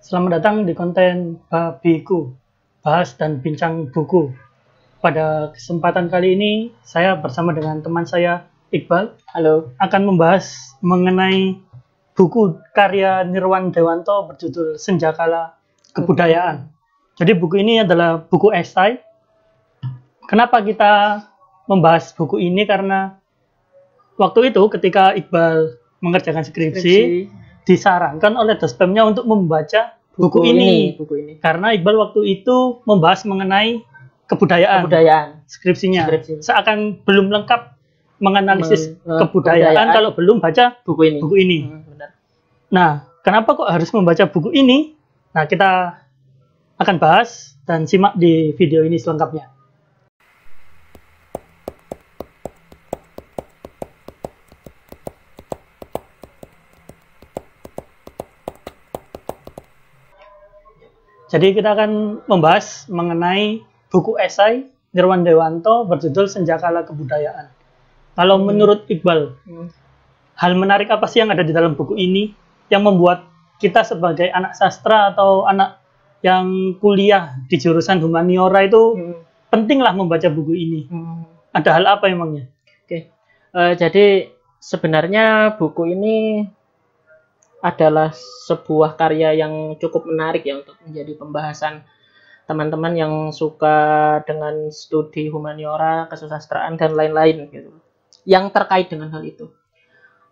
Selamat datang di konten Babiku, bahas dan bincang buku. Pada kesempatan kali ini, saya bersama dengan teman saya, Iqbal, akan membahas mengenai buku karya Nirwan Dewanto berjudul Senjakala Kebudayaan. Jadi buku ini adalah buku esai. Kenapa kita membahas buku ini? Karena waktu itu ketika Iqbal mengerjakan skripsi disarankan oleh dospemnya untuk membaca buku ini. Karena Iqbal waktu itu membahas mengenai kebudayaan. Skripsinya. Seakan belum lengkap menganalisis kebudayaan kalau belum baca buku ini. Benar. Nah, kenapa kok harus membaca buku ini? Nah, kita akan bahas dan simak di video ini selengkapnya. Jadi kita akan membahas mengenai buku esai Nirwan Dewanto berjudul Senjakala Kebudayaan. Kalau menurut Iqbal, hal menarik apa sih yang ada di dalam buku ini yang membuat kita sebagai anak sastra atau anak yang kuliah di jurusan humaniora itu pentinglah membaca buku ini? Ada hal apa emangnya? Jadi sebenarnya buku ini adalah sebuah karya yang cukup menarik ya untuk menjadi pembahasan teman-teman yang suka dengan studi humaniora, kesusastraan dan lain-lain gitu. Yang terkait dengan hal itu.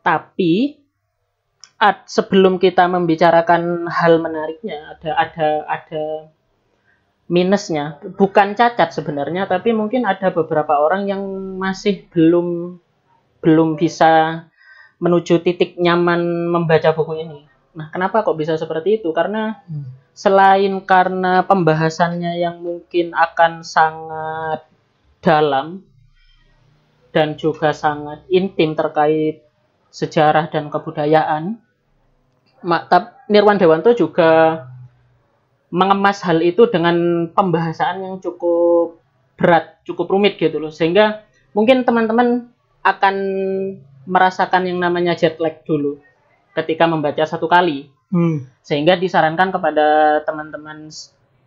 Tapi sebelum kita membicarakan hal menariknya, ada minusnya. Bukan cacat sebenarnya, tapi mungkin ada beberapa orang yang masih belum bisa menuju titik nyaman membaca buku ini. Nah, kenapa kok bisa seperti itu? Karena selain karena pembahasannya yang mungkin akan sangat dalam dan juga sangat intim terkait sejarah dan kebudayaan, Nirwan Dewanto juga mengemas hal itu dengan pembahasan yang cukup berat, cukup rumit gitu loh. Sehingga mungkin teman-teman akan merasakan yang namanya jet lag dulu ketika membaca satu kali. Sehingga disarankan kepada teman-teman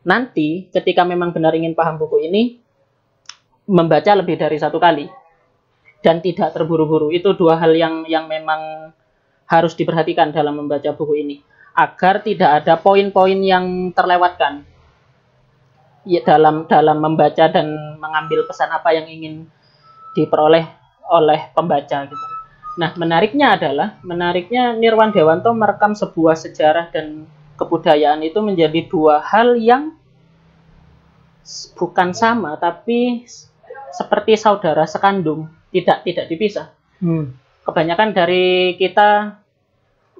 nanti ketika memang benar ingin paham buku ini, membaca lebih dari satu kali dan tidak terburu-buru. Itu dua hal yang memang harus diperhatikan dalam membaca buku ini agar tidak ada poin-poin yang terlewatkan ya, dalam membaca dan mengambil pesan apa yang ingin diperoleh oleh pembaca gitu. Nah, menariknya Nirwan Dewanto merekam sebuah sejarah dan kebudayaan itu menjadi dua hal yang bukan sama, tapi seperti saudara sekandung, tidak dipisah. Kebanyakan dari kita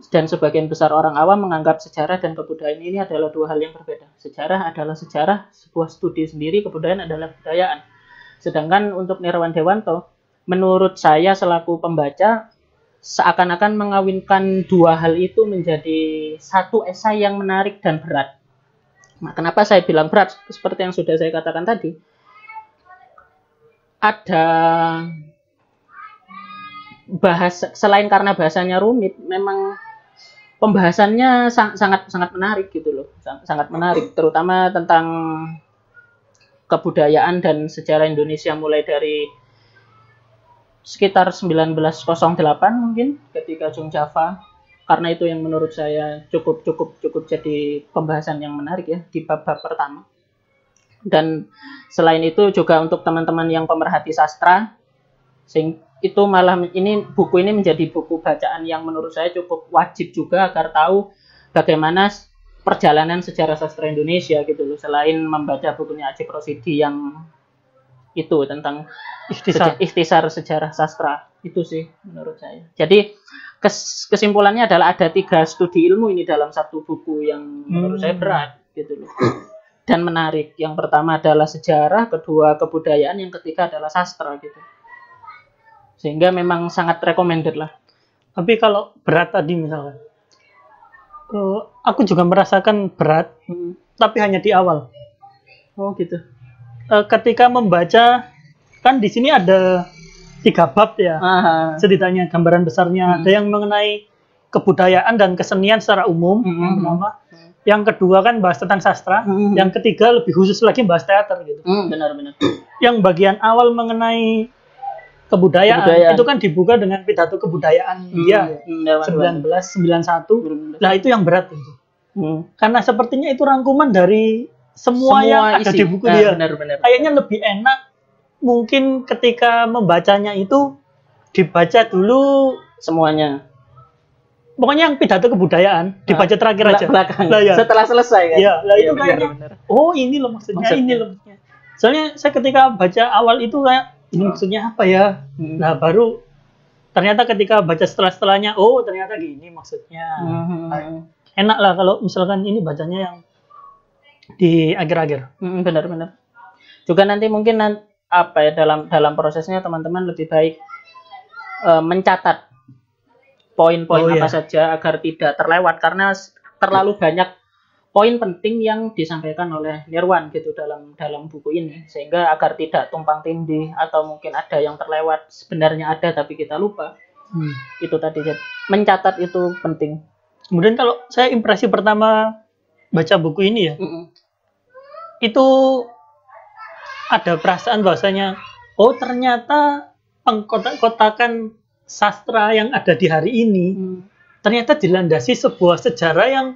dan sebagian besar orang awam menganggap sejarah dan kebudayaan ini adalah dua hal yang berbeda. Sejarah adalah sejarah, sebuah studi sendiri, kebudayaan adalah kebudayaan. Sedangkan untuk Nirwan Dewanto, menurut saya selaku pembaca, seakan-akan mengawinkan dua hal itu menjadi satu esai yang menarik dan berat. Nah, kenapa saya bilang berat? Seperti yang sudah saya katakan tadi, ada selain karena bahasanya rumit, memang pembahasannya sangat menarik gitu loh, sangat menarik, terutama tentang kebudayaan dan sejarah Indonesia mulai dari sekitar 1908 mungkin ketika Jung Java, karena itu yang menurut saya cukup jadi pembahasan yang menarik ya di bab-bab pertama. Dan selain itu juga untuk teman-teman yang pemerhati sastra, itu malah buku ini menjadi buku bacaan yang menurut saya cukup wajib juga agar tahu bagaimana perjalanan sejarah sastra Indonesia gitu loh, selain membaca bukunya Ajip Rosidi yang itu tentang ikhtisar sejarah sastra. Itu sih menurut saya. Jadi kesimpulannya adalah ada 3 studi ilmu ini dalam satu buku yang menurut saya berat gitu loh dan menarik. Yang pertama adalah sejarah, kedua kebudayaan, yang ketiga adalah sastra gitu. Sehingga memang sangat recommended lah. Tapi kalau berat tadi misalkan, aku juga merasakan berat, tapi hanya di awal. Oh gitu. Ketika membaca, kan di sini ada 3 bab ya, setidaknya gambaran besarnya. Ada yang mengenai kebudayaan dan kesenian secara umum, yang pertama. Yang kedua kan bahas tentang sastra. Yang ketiga lebih khusus lagi bahas teater gitu. Benar-benar. Yang bagian awal mengenai kebudayaan itu kan dibuka dengan pidato kebudayaan dia 1991. Nah itu yang berat itu. Karena sepertinya itu rangkuman dari semua yang ada di buku dia. Benar-benar. Kayaknya lebih enak mungkin ketika membacanya itu dibaca dulu semuanya. Pokoknya yang pidato kebudayaan dibaca terakhir aja. Lah, ya. Setelah selesai kan. Iya, lah itu kayaknya. Oh, ini loh maksudnya, ini loh maksudnya. Soalnya saya ketika baca awal itu kayak ini maksudnya apa ya? Nah, baru ternyata ketika baca setelahnya, oh ternyata gini maksudnya. Enak lah kalau misalkan ini bacanya yang di akhir-akhir. Benar-benar. Juga nanti mungkin apa ya dalam prosesnya teman-teman lebih baik mencatat poin-poin apa saja agar tidak terlewat karena terlalu banyak poin penting yang disampaikan oleh Nirwan gitu dalam buku ini sehingga agar tidak tumpang tindih atau mungkin ada yang terlewat sebenarnya ada tapi kita lupa. Itu tadi mencatat itu penting. Kemudian kalau saya impresi pertama baca buku ini ya, itu ada perasaan bahwasanya oh ternyata pengkotak-kotakan sastra yang ada di hari ini ternyata dilandasi sebuah sejarah yang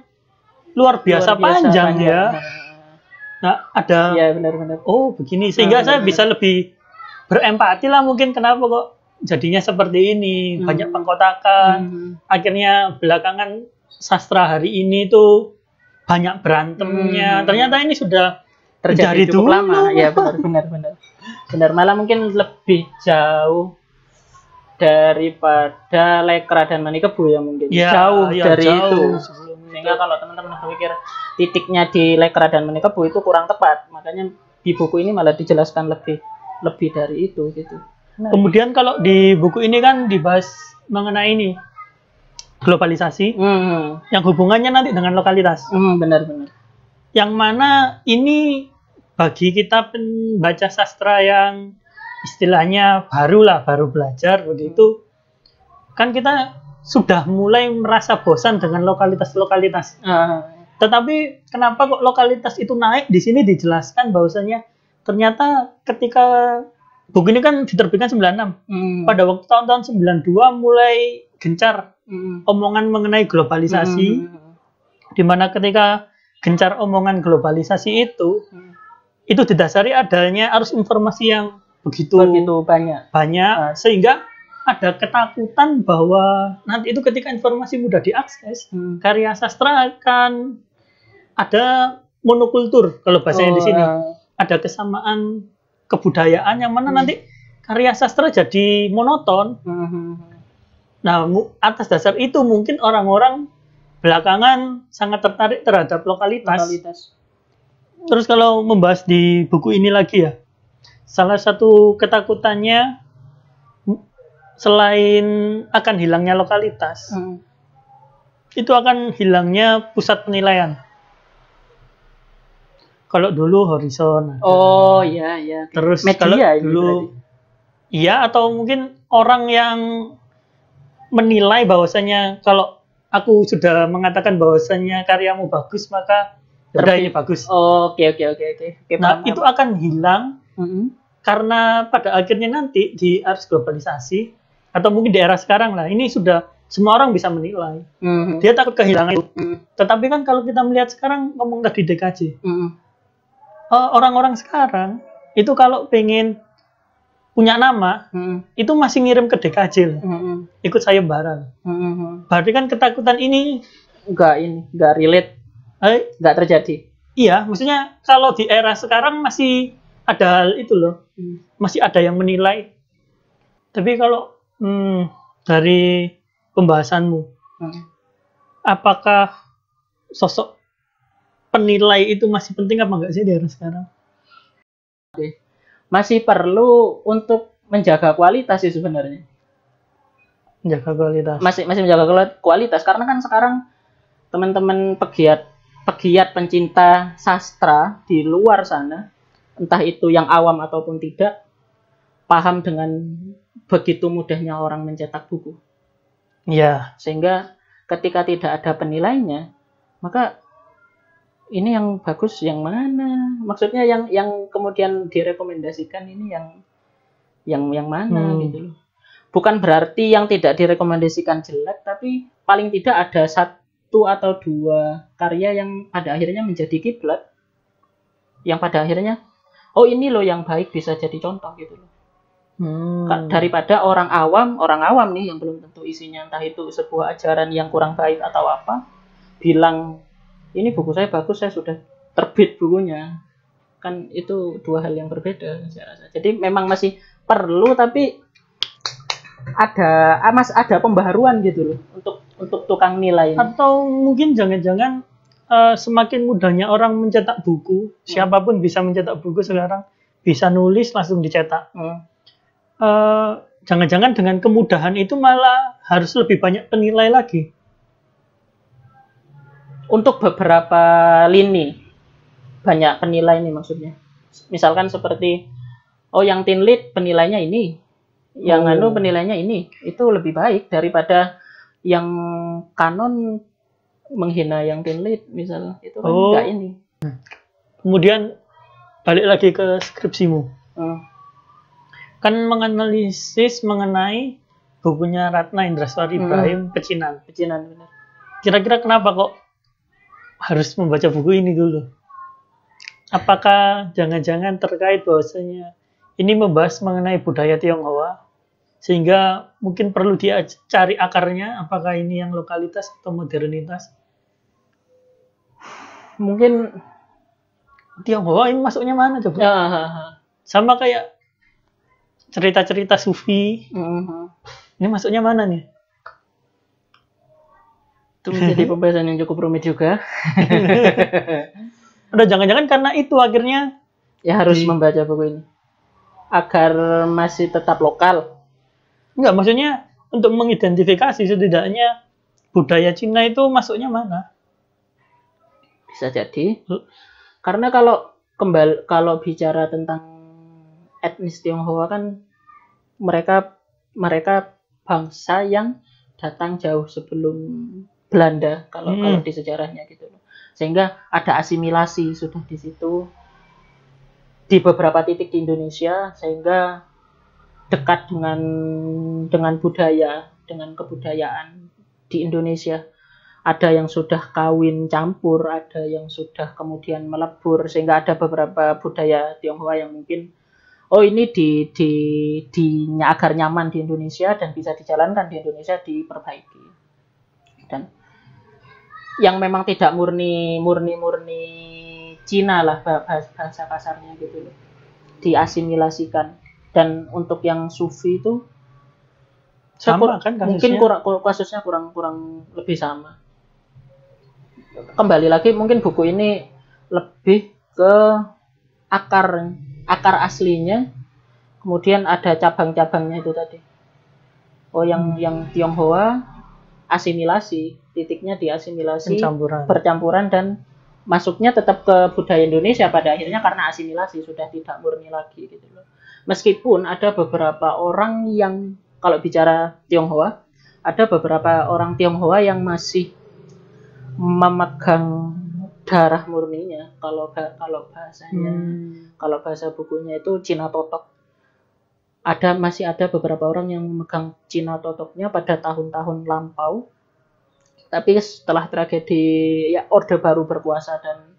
luar biasa panjang ya. Nah, ada ya, benar-benar. Oh, begini sehingga saya bisa lebih berempati lah mungkin kenapa kok jadinya seperti ini, banyak pengkotakan. Akhirnya belakangan sastra hari ini tuh banyak berantemnya. Ternyata ini sudah terjadi cukup lama. Ya, benar. Benar, malah mungkin lebih jauh daripada Lekra dan Manikebu ya mungkin. Jauh dari itu. Sehingga kalau teman-teman berpikir titiknya di Lekra dan Manikebu itu kurang tepat, makanya di buku ini malah dijelaskan lebih dari itu gitu. Kemudian kalau di buku ini kan dibahas mengenai ini globalisasi, yang hubungannya nanti dengan lokalitas. Benar-benar. Yang mana ini bagi kita pembaca sastra yang istilahnya baru belajar begitu, kan kita sudah mulai merasa bosan dengan lokalitas-lokalitas. Tetapi kenapa kok lokalitas itu naik? Di sini dijelaskan bahwasanya ternyata ketika buku ini kan diterbitkan 96. Pada waktu tahun-tahun 92 mulai gencar omongan mengenai globalisasi. Di mana ketika gencar omongan globalisasi itu didasari adanya arus informasi yang begitu banyak sehingga ada ketakutan bahwa nanti itu ketika informasi mudah diakses, karya sastra akan ada monokultur kalau bahasanya di sini. Ada kesamaan kebudayaan yang mana nanti karya sastra jadi monoton. Nah, atas dasar itu mungkin orang-orang belakangan sangat tertarik terhadap lokalitas. Terus kalau membahas di buku ini lagi ya, salah satu ketakutannya selain akan hilangnya lokalitas, itu akan hilangnya pusat penilaian. Kalau dulu Horizon. Oh iya. Terus media kalau dulu, iya atau mungkin orang yang menilai bahwasanya kalau aku sudah mengatakan bahwasanya karyamu bagus maka udah ini bagus. Oke. Nah itu akan hilang karena pada akhirnya nanti di arus globalisasi atau mungkin di era sekarang lah ini sudah semua orang bisa menilai. Dia takut kehilangan itu. Tetapi kan kalau kita melihat sekarang ngomong tadi DKJ, orang-orang sekarang itu kalau pengen punya nama itu masih ngirim ke DKJ ikut sayembaran. Berarti kan ketakutan ini nggak relate, nggak terjadi. Iya, maksudnya kalau di era sekarang masih ada hal itu loh, masih ada yang menilai. Tapi kalau dari pembahasanmu, apakah sosok penilai itu masih penting apa enggak sih di era sekarang? Masih perlu untuk menjaga kualitas sih sebenarnya. Menjaga kualitas. Masih menjaga kualitas karena kan sekarang teman-teman pegiat pencinta sastra di luar sana, entah itu yang awam ataupun tidak, paham dengan begitu mudahnya orang mencetak buku. Iya. Sehingga ketika tidak ada penilainya, maka ini yang bagus yang mana? Maksudnya yang kemudian direkomendasikan ini yang mana gitu loh. Bukan berarti yang tidak direkomendasikan jelek, tapi paling tidak ada satu atau dua karya yang pada akhirnya menjadi kiblat, yang pada akhirnya oh ini loh yang baik bisa jadi contoh gitu loh. Daripada orang awam nih yang belum tentu isinya entah itu sebuah ajaran yang kurang baik atau apa, bilang ini buku saya bagus, saya sudah terbit bukunya, kan itu dua hal yang berbeda saya rasa. Jadi memang masih perlu, tapi ada pembaharuan gitu loh untuk tukang nilai ini. Atau mungkin jangan-jangan semakin mudahnya orang mencetak buku, siapapun bisa mencetak buku sekarang, bisa nulis langsung dicetak. Jangan-jangan dengan kemudahan itu malah harus lebih banyak penilai lagi. Untuk beberapa lini banyak penilai nih maksudnya. Misalkan seperti yang teen lead penilainya ini, yang penilainya ini, itu lebih baik daripada yang kanon menghina yang teen lead misalnya. Itu kan enggak ini. Kemudian balik lagi ke skripsimu. Kan menganalisis mengenai bukunya Ratna Indraswari Ibrahim, Pecinan benar. Kira-kira kenapa kok harus membaca buku ini dulu? Apakah jangan-jangan terkait bahwasanya ini membahas mengenai budaya Tionghoa, sehingga mungkin perlu dia cari akarnya, apakah ini yang lokalitas atau modernitas? Mungkin Tionghoa ini masuknya mana coba? Sama kayak cerita-cerita Sufi. Ini masuknya mana nih? Itu menjadi pembahasan yang cukup rumit juga. Udah jangan-jangan karena itu akhirnya ya harus membaca buku ini agar masih tetap lokal. Enggak, maksudnya untuk mengidentifikasi setidaknya budaya Cina itu masuknya mana? Bisa jadi. Karena kalau bicara tentang etnis Tionghoa kan mereka bangsa yang datang jauh sebelum Belanda kalau di sejarahnya gitu loh. Sehingga ada asimilasi sudah di situ di beberapa titik di Indonesia, sehingga dekat dengan budaya, dengan kebudayaan di Indonesia. Ada yang sudah kawin campur, ada yang sudah kemudian melebur, sehingga ada beberapa budaya Tionghoa yang mungkin ini agar nyaman di Indonesia dan bisa dijalankan di Indonesia diperbaiki. Dan yang memang tidak murni Cina lah bahasa kasarnya gitu loh, diasimilasikan. Dan untuk yang Sufi itu sama kan kasusnya? Mungkin kasusnya kurang lebih sama. Kembali lagi mungkin buku ini lebih ke akar aslinya, kemudian ada cabang-cabangnya itu tadi. Yang Tionghoa asimilasi, titiknya di asimilasi, percampuran dan masuknya tetap ke budaya Indonesia pada akhirnya karena asimilasi sudah tidak murni lagi gitu loh. Meskipun ada beberapa orang yang kalau bicara Tionghoa, ada beberapa orang Tionghoa yang masih memegang darah murninya. Kalau bahasanya, kalau bahasa bukunya itu Cina Totok. Masih ada beberapa orang yang memegang Cina Totoknya pada tahun-tahun lampau. Tapi setelah tragedi Orde Baru berkuasa dan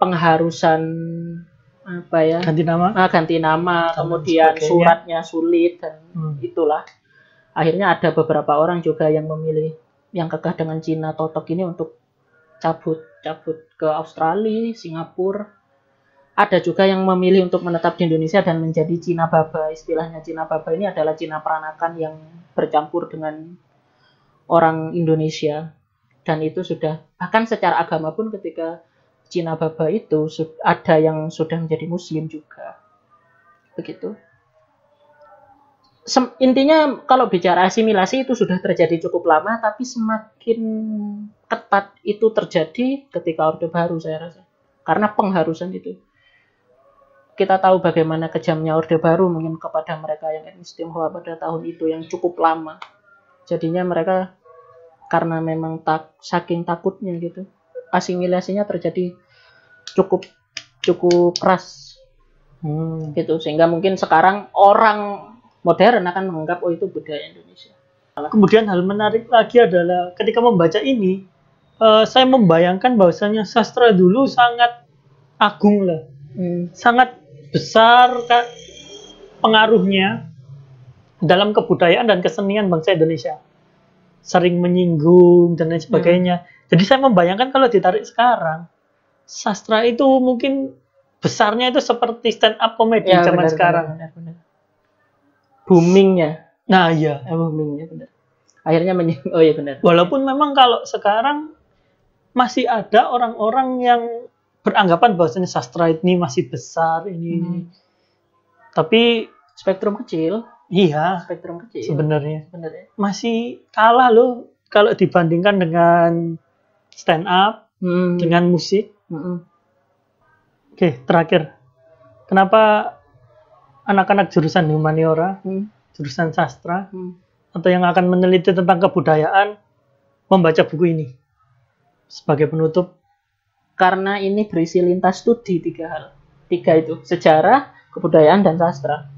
pengharusan ganti nama kemudian suratnya sulit dan itulah akhirnya ada beberapa orang juga yang memilih yang kekeh dengan Cina Totok ini untuk cabut ke Australia, Singapura. Ada juga yang memilih untuk menetap di Indonesia dan menjadi Cina Baba. Istilahnya Cina Baba ini adalah Cina peranakan yang bercampur dengan orang Indonesia. Dan itu sudah, bahkan secara agama pun ketika Cina Baba itu ada yang sudah menjadi Muslim juga. Begitu. Intinya kalau bicara asimilasi itu sudah terjadi cukup lama, tapi semakin ketat itu terjadi ketika Orde Baru saya rasa. Karena pengharusan itu. Kita tahu bagaimana kejamnya Orde Baru mungkin kepada mereka yang etnis Tionghoa pada tahun itu yang cukup lama. Jadinya mereka karena memang saking takutnya gitu, asimilasinya terjadi cukup keras gitu, sehingga mungkin sekarang orang modern akan menganggap oh itu budaya Indonesia. Kemudian hal menarik lagi adalah ketika membaca ini, saya membayangkan bahwasanya sastra dulu sangat agung lah, sangat besar pengaruhnya dalam kebudayaan dan kesenian bangsa Indonesia, sering menyinggung dan lain sebagainya. Jadi saya membayangkan kalau ditarik sekarang, sastra itu mungkin besarnya itu seperti stand up komedi Ya, zaman benar, sekarang. benar. Boomingnya. Nah iya. Boomingnya benar. Akhirnya oh iya benar. Walaupun memang kalau sekarang masih ada orang-orang yang beranggapan bahwasanya sastra ini masih besar ini. Tapi spektrum kecil. Iya. Spektrum kecil. Sebenarnya masih kalah loh kalau dibandingkan dengan stand up, dengan musik. Oke, terakhir. Kenapa anak-anak jurusan humaniora, jurusan sastra, atau yang akan meneliti tentang kebudayaan membaca buku ini sebagai penutup? Karena ini berisi lintas studi 3 hal. 3 itu, sejarah, kebudayaan, dan sastra.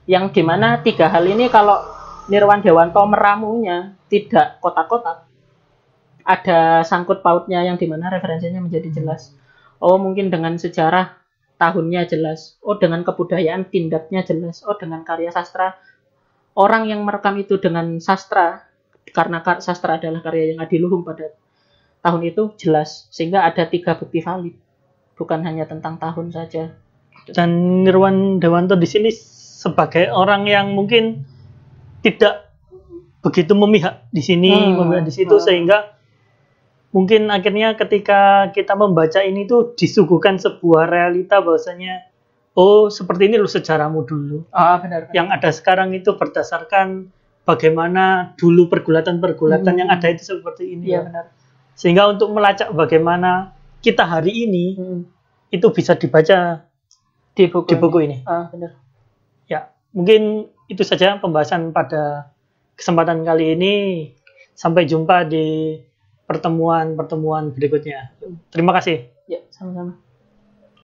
Yang dimana 3 hal ini kalau Nirwan Dewanto meramunya tidak kotak-kotak, ada sangkut pautnya yang dimana referensinya menjadi jelas. Oh mungkin dengan sejarah tahunnya jelas, oh dengan kebudayaan tindaknya jelas, oh dengan karya sastra, orang yang merekam itu dengan sastra, karena sastra adalah karya yang adiluhung pada tahun itu jelas, sehingga ada 3 bukti valid, bukan hanya tentang tahun saja. Dan Nirwan Dewanto di sini sebagai orang yang mungkin tidak begitu memihak di sini, memihak di situ, sehingga mungkin akhirnya ketika kita membaca ini tuh disuguhkan sebuah realita bahwasanya oh seperti ini loh sejarahmu dulu. Benar. Yang ada sekarang itu berdasarkan bagaimana dulu pergulatan-pergulatan yang ada itu seperti ini. Iya benar. Sehingga untuk melacak bagaimana kita hari ini itu bisa dibaca di buku ini. Benar. Ya, mungkin itu saja pembahasan pada kesempatan kali ini. Sampai jumpa di pertemuan berikutnya. Terima kasih. Ya, sama-sama.